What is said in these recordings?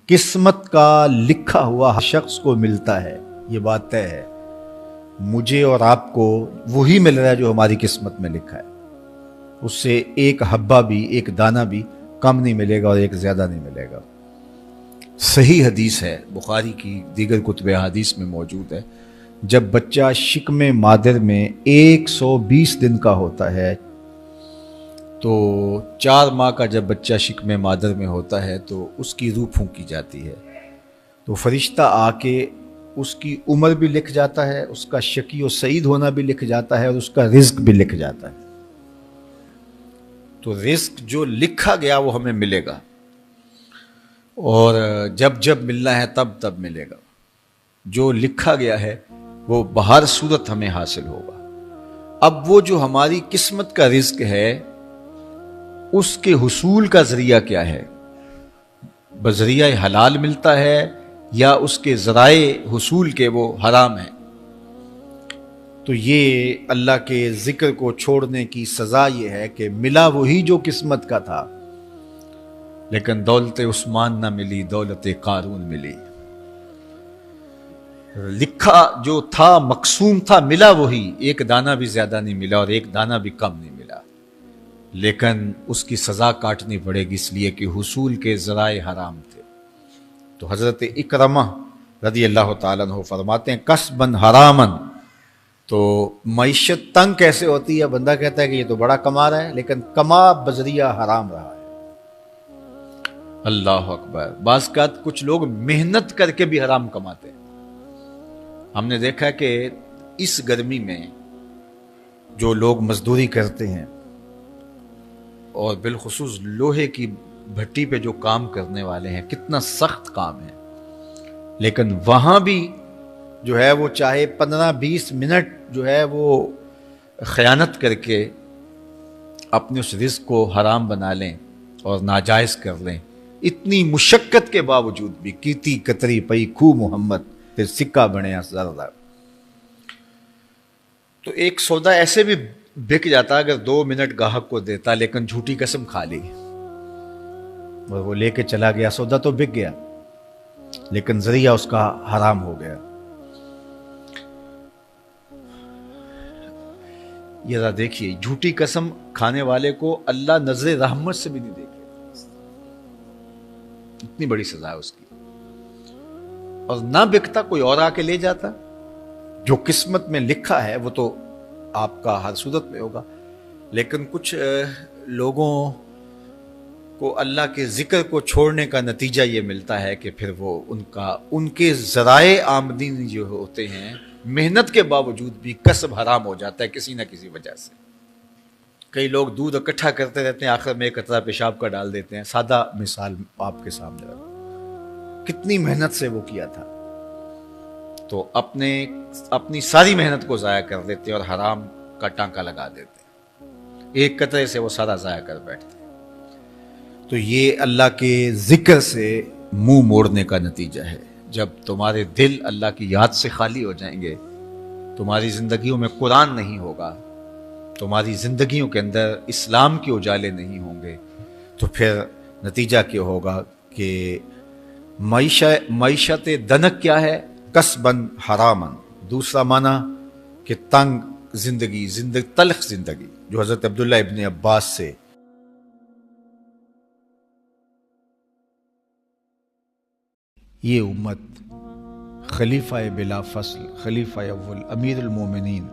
قسمت کا لکھا ہوا ہر شخص کو ملتا ہے، یہ بات طے ہے۔ مجھے اور آپ کو وہی مل رہا ہے جو ہماری قسمت میں لکھا ہے، اس سے ایک حبہ بھی، ایک دانہ بھی کم نہیں ملے گا اور ایک زیادہ نہیں ملے گا۔ صحیح حدیث ہے، بخاری کی دیگر کتب حدیث میں موجود ہے، جب بچہ شکم مادر میں 120 دن کا ہوتا ہے تو 4 ماہ کا جب بچہ شکم مادر میں ہوتا ہے تو اس کی روح پھونکی جاتی ہے، تو فرشتہ آ کے اس کی عمر بھی لکھ جاتا ہے، اس کا شقی و سعید ہونا بھی لکھ جاتا ہے اور اس کا رزق بھی لکھ جاتا ہے۔ تو رزق جو لکھا گیا وہ ہمیں ملے گا، اور جب جب ملنا ہے تب تب ملے گا۔ جو لکھا گیا ہے وہ بہر صورت ہمیں حاصل ہوگا۔ اب وہ جو ہماری قسمت کا رزق ہے اس کے حصول کا ذریعہ کیا ہے؟ بذریعہ حلال ملتا ہے یا اس کے ذرائع حصول کے وہ حرام ہیں؟ تو یہ اللہ کے ذکر کو چھوڑنے کی سزا یہ ہے کہ ملا وہی جو قسمت کا تھا، لیکن دولت عثمان نہ ملی، دولت قارون ملی۔ لکھا جو تھا، مقسوم تھا، ملا وہی، ایک دانہ بھی زیادہ نہیں ملا اور ایک دانہ بھی کم نہیں ملا، لیکن اس کی سزا کاٹنی پڑے گی اس لیے کہ حصول کے ذرائع حرام تھے۔ تو حضرت اکرمہ رضی اللہ تعالیٰ عنہ فرماتے ہیں کسبن حرامن، تو معیشت تنگ کیسے ہوتی ہے؟ بندہ کہتا ہے کہ یہ تو بڑا کما رہا ہے لیکن کما بذریعہ حرام رہا ہے۔ اللہ اکبر۔ بعض کا کچھ لوگ محنت کر کے بھی حرام کماتے ہیں۔ ہم نے دیکھا کہ اس گرمی میں جو لوگ مزدوری کرتے ہیں اور بالخصوص لوہے کی بھٹی پہ جو کام کرنے والے ہیں، کتنا سخت کام ہے، لیکن وہاں بھی جو ہے وہ چاہے 15-20 منٹ جو ہے وہ خیانت کر کے اپنے اس رزق کو حرام بنا لیں اور ناجائز کر لیں، اتنی مشقت کے باوجود بھی کیتی کتری پئی کھو محمد پھر سکہ بنے زردہ۔ تو ایک سودا ایسے بھی بک جاتا اگر 2 منٹ گاہک کو دیتا، لیکن جھوٹی قسم کھا لی اور وہ لے کے چلا گیا، سودا تو بک گیا لیکن ذریعہ اس کا حرام ہو گیا۔ یہ ذرا دیکھیے، جھوٹی قسم کھانے والے کو اللہ نظر رحمت سے بھی نہیں دیکھے، اتنی بڑی سزا ہے اس کی، اور نہ بکتا کوئی اور آ کے لے جاتا۔ جو قسمت میں لکھا ہے وہ تو آپ کا ہر صورت میں ہوگا، لیکن کچھ لوگوں کو اللہ کے ذکر کو چھوڑنے کا نتیجہ یہ ملتا ہے کہ پھر وہ ان کے ذرائع آمدنی جو ہوتے ہیں، محنت کے باوجود بھی کسب حرام ہو جاتا ہے کسی نہ کسی وجہ سے۔ کئی لوگ دودھ اکٹھا کرتے رہتے ہیں، آخر میں ایک قطرہ پیشاب کا ڈال دیتے ہیں۔ سادہ مثال آپ کے سامنے رکھوں، کتنی محنت سے وہ کیا تھا، تو اپنی ساری محنت کو ضائع کر دیتے اور حرام کا ٹانکا لگا دیتے، ایک قطرے سے وہ سارا ضائع کر بیٹھتے۔ تو یہ اللہ کے ذکر سے منہ موڑنے کا نتیجہ ہے۔ جب تمہارے دل اللہ کی یاد سے خالی ہو جائیں گے، تمہاری زندگیوں میں قرآن نہیں ہوگا، تمہاری زندگیوں کے اندر اسلام کے اجالے نہیں ہوں گے، تو پھر نتیجہ کیا ہوگا کہ معیشت دنک کیا ہے؟ کسبن حرامن۔ دوسرا معنی کہ تنگ زندگی، تلخ زندگی، جو حضرت عبداللہ ابن عباس سے یہ امت خلیفہ بلا فصل، خلیفہ اول، امیر المومنین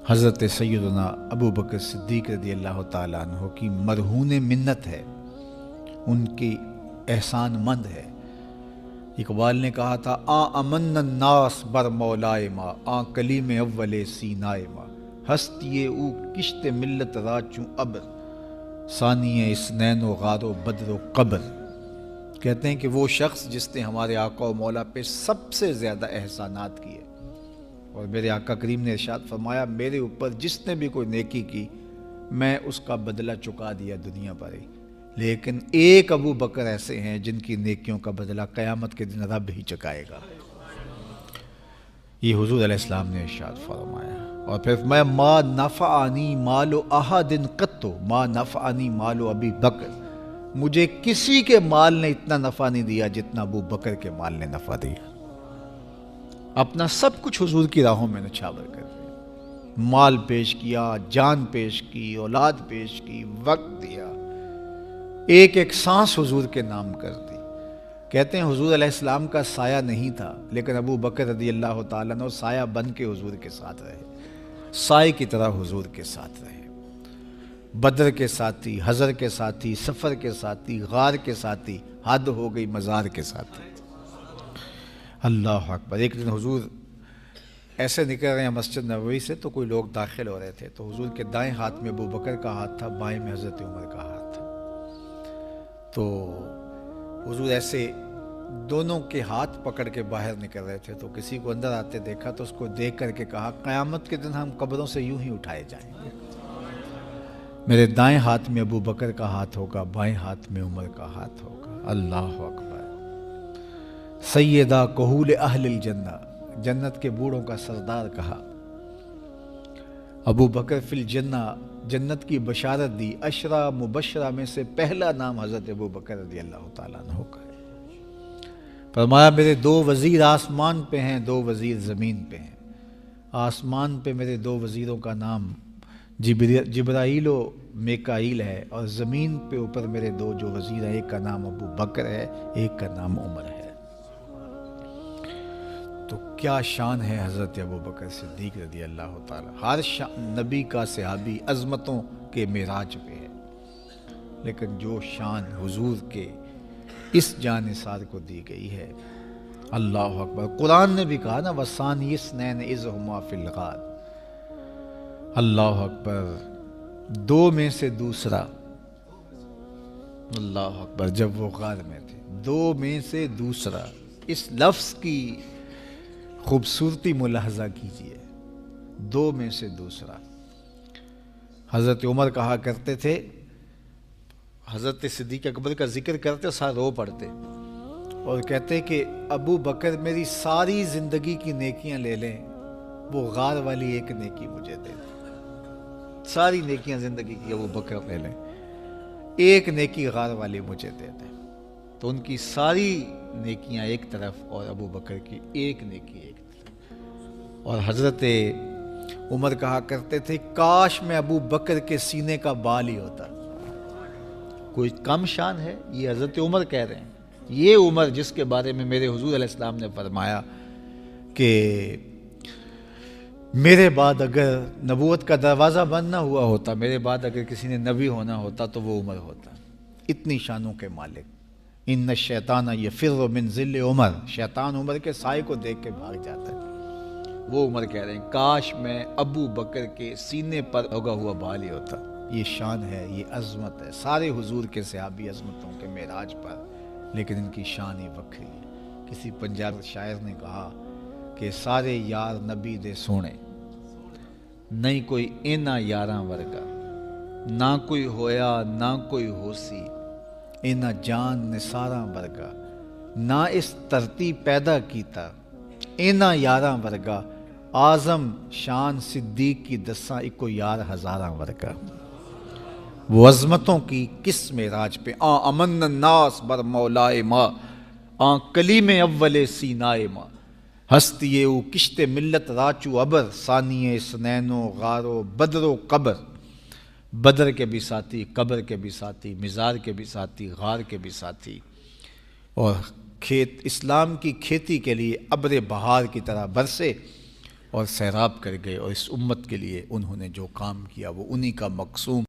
حضرت سیدنا ابو بکر صدیق رضی اللہ تعالیٰ عنہ کی مرہون منت ہے، ان کی احسان مند ہے۔ اقبال نے کہا تھا امن الناس بر مولائے ما، کلیم اول سینائے ما، ہستی او کشت ملت راچوں ابر، ثانی اسنین و غار و بدر و قبر۔ کہتے ہیں کہ وہ شخص جس نے ہمارے آقا و مولا پہ سب سے زیادہ احسانات کیے، اور میرے آقا کریم نے ارشاد فرمایا میرے اوپر جس نے بھی کوئی نیکی کی میں اس کا بدلہ چکا دیا دنیا پر ہی، لیکن ایک ابو بکر ایسے ہیں جن کی نیکیوں کا بدلہ قیامت کے دن رب ہی چکائے گا۔ یہ حضور علیہ السلام نے ارشاد فرمایا۔ اور پھر میں ما نفعنی مال احد قط، ما نفعنی مال ابی بکر، مجھے کسی کے مال نے اتنا نفع نہیں دیا جتنا ابو بکر کے مال نے نفع دیا. اپنا سب کچھ حضور کی راہوں میں نچھاور کر دیا. مال پیش کیا، جان پیش کی، اولاد پیش کی، وقت دیا، ایک ایک سانس حضور کے نام کر دی. کہتے ہیں حضور علیہ السلام کا سایہ نہیں تھا، لیکن ابو بکر رضی اللہ تعالیٰ عنہ سایہ بن کے حضور کے ساتھ رہے، سائے کی طرح حضور کے ساتھ رہے. بدر کے ساتھی، حضر کے ساتھی، سفر کے ساتھی، غار کے ساتھی، حد ہو گئی مزار کے ساتھی. اللہ اکبر. ایک دن حضور ایسے نکل رہے ہیں مسجد نبوی سے، تو کوئی لوگ داخل ہو رہے تھے، تو حضور کے دائیں ہاتھ میں ابو بکر کا ہاتھ تھا، بائیں میں حضرت عمر کا ہاتھ تھا. تو حضور ایسے دونوں کے ہاتھ پکڑ کے باہر نکل رہے تھے، تو کسی کو اندر آتے دیکھا تو اس کو دیکھ کر کے کہا قیامت کے دن ہم قبروں سے یوں ہی اٹھائے جائیں گے، میرے دائیں ہاتھ میں ابو بکر کا ہاتھ ہوگا، بائیں ہاتھ میں عمر کا ہاتھ ہوگا. اللہ اکبر. سیدہ کہول اہل الجنہ، جنت کے بوڑھوں کا سردار کہا. ابو بکر فی الجنہ، جنت کی بشارت دی. عشرہ مبشرہ میں سے پہلا نام حضرت ابو بکر رضی اللہ تعالیٰ عنہ کا ہے. فرمایا میرے 2 وزیر آسمان پہ ہیں، 2 وزیر زمین پہ ہیں. آسمان پہ میرے 2 وزیروں کا نام جبرائیل و میکائیل ہے، اور زمین پہ اوپر میرے 2 جو وزیر ہیں، ایک کا نام ابو بکر ہے، ایک کا نام عمر ہے. تو کیا شان ہے حضرت ابو بکر صدیق رضی اللہ تعالیٰ. ہر نبی کا صحابی عظمتوں کے معراج پہ ہے، لیکن جو شان حضور کے اس جاں نثار کو دی گئی ہے، اللہ اکبر. قرآن نے بھی کہا نا وَثَانِيَ اثْنَيْنِ إِذْ هُمَا فِي الْغَارِ. اللہ اکبر. 2 میں سے دوسرا، اللہ اکبر. جب وہ غار میں تھے، 2 میں سے دوسرا. اس لفظ کی خوبصورتی ملاحظہ کیجئے، 2 میں سے دوسرا. حضرت عمر کہا کرتے تھے، حضرت صدیق اکبر کا ذکر کرتے ساتھ رو پڑتے اور کہتے کہ ابو بکر میری ساری زندگی کی نیکیاں لے لیں، وہ غار والی ایک نیکی مجھے دے دیں. ساری نیکیاں زندگی کی ابو بکر لے لیں، ایک نیکی غار والی مجھے دے دیں. تو ان کی ساری نیکیاں ایک طرف اور ابو بکر کی ایک نیکی ایک طرف. اور حضرت عمر کہا کرتے تھے کاش میں ابو بکر کے سینے کا بال ہی ہوتا. کوئی کم شان ہے؟ یہ حضرت عمر کہہ رہے ہیں. یہ عمر جس کے بارے میں میرے حضور علیہ السلام نے فرمایا کہ میرے بعد اگر نبوت کا دروازہ بند نہ ہوا ہوتا، میرے بعد اگر کسی نے نبی ہونا ہوتا تو وہ عمر ہوتا. اتنی شانوں کے مالک. ان الشیطان یفر من ظل عمر، شیطان عمر کے سائے کو دیکھ کے بھاگ جاتا ہے. وہ عمر کہہ رہے ہیں کاش میں ابو بکر کے سینے پر اگا ہوا بال ہی ہوتا. یہ شان ہے، یہ عظمت ہے. سارے حضور کے صحابی عظمتوں کے معراج پر، لیکن ان کی شان ہی وکری ہے. کسی پنجاب شاعر نے کہا کہ سارے یار نبی دے سونے، نہیں کوئی اینا یاراں ورگا، نہ کوئی ہویا نہ کوئی ہوسی، اینا جان نثاراں ورگا، نہ اس ترتی پیدا کیتا، اینا یاراں ورگا، اعظم شان صدیق کی دساں اکو یار ہزاراں ورگا. وہ عظمتوں کی کس معراج پہ امن الناس بر مولائے ما، کلیم اول سینائے ما، ہستی او کشت ملت راچو ابر، ثانی سنین و غار و بدر و قبر. بدر کے بھی ساتھی، قبر کے بھی ساتھی، مزار کے بھی ساتھی، غار کے بھی ساتھی. اور اسلام کی کھیتی کے لیے ابر بہار کی طرح برسے اور سیراب کر گئے. اور اس امت کے لیے انہوں نے جو کام کیا وہ انہی کا مقسوم